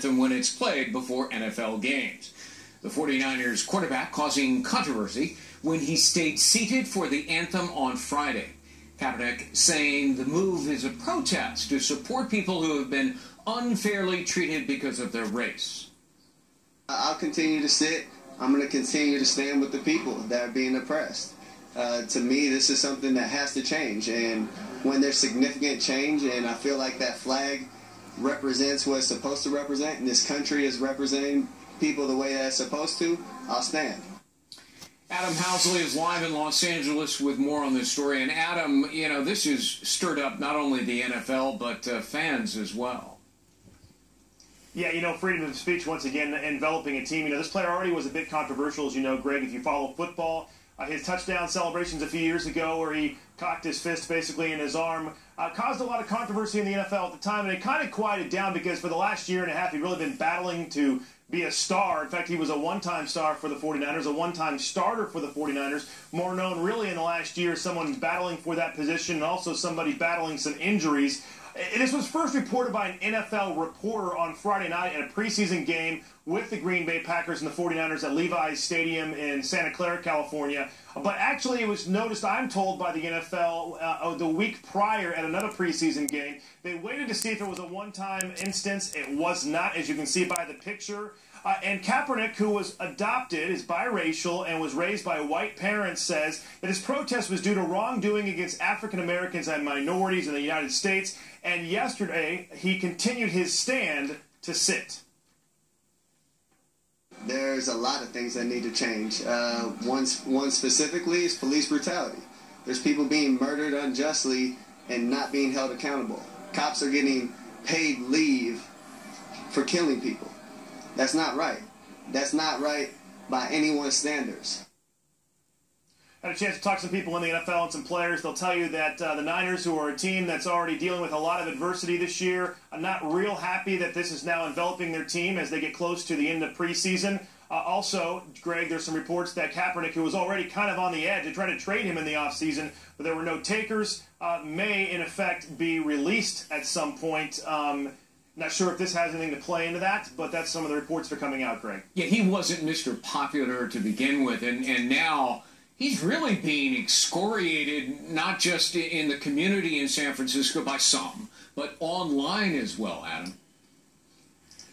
Anthem when it's played before NFL games. The 49ers quarterback causing controversy when he stayed seated for the anthem on Friday. Kaperneck saying the move is a protest to support people who have been unfairly treated because of their race. I'll continue to sit. I'm going to continue to stand with the people that are being oppressed. To me, this is something that has to change. And when there's significant change, and I feel like that flag represents what it's supposed to represent, and this country is representing people the way that it's supposed to, I'll stand. Adam Housley is live in Los Angeles with more on this story. And Adam, you know, this has stirred up not only the NFL, but fans as well. Yeah, you know, freedom of speech once again enveloping a team. You know, this player already was a bit controversial, as you know, Greg, if you follow football. His touchdown celebrations a few years ago where he cocked his fist basically in his arm caused a lot of controversy in the NFL at the time, and it kind of quieted down because for the last year and a half he'd really been battling to be a star. In fact, he was a one-time star for the 49ers, a one-time starter for the 49ers, more known really in the last year as someone battling for that position and also somebody battling some injuries. This was first reported by an NFL reporter on Friday night at a preseason game with the Green Bay Packers and the 49ers at Levi's Stadium in Santa Clara, California. But actually it was noticed, I'm told, by the NFL the week prior at another preseason game. They waited to see if it was a one-time instance. It was not, as you can see by the picture. And Kaepernick, who was adopted, is biracial, and was raised by white parents, says that his protest was due to wrongdoing against African Americans and minorities in the United States. And yesterday, he continued his stand to sit. There's a lot of things that need to change. One specifically is police brutality. There's people being murdered unjustly and not being held accountable. Cops are getting paid leave for killing people. That's not right. That's not right by anyone's standards. I had a chance to talk to some people in the NFL and some players. They'll tell you that the Niners, who are a team that's already dealing with a lot of adversity this year, are not real happy that this is now enveloping their team as they get close to the end of preseason. Also, Greg, there's some reports that Kaepernick, who was already kind of on the edge of trying to trade him in the offseason, but there were no takers, may, in effect, be released at some point. Not sure if this has anything to play into that, but that's some of the reports that are coming out, Greg. Yeah, he wasn't Mr. Popular to begin with, and now he's really being excoriated, not just in the community in San Francisco by some, but online as well, Adam.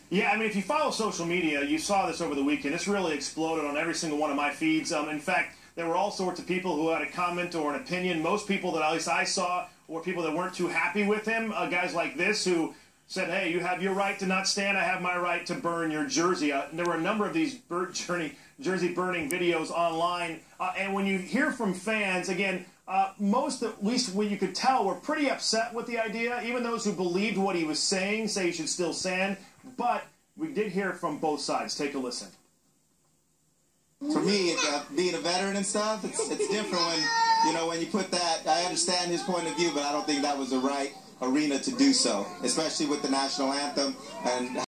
Yeah, I mean, if you follow social media, you saw this over the weekend. It's really exploded on every single one of my feeds. In fact, there were all sorts of people who had a comment or an opinion. Most people that at least I saw were people that weren't too happy with him, guys like this who said, hey, you have your right to not stand, I have my right to burn your jersey. There were a number of these jersey burning videos online, and when you hear from fans, again, most, at least what you could tell, were pretty upset with the idea. Even those who believed what he was saying say he should still stand, but we did hear from both sides. Take a listen. For me, being a veteran and stuff, it's different when, you know, when you put that. I understand his point of view, but I don't think that was the right arena to do so, especially with the National Anthem and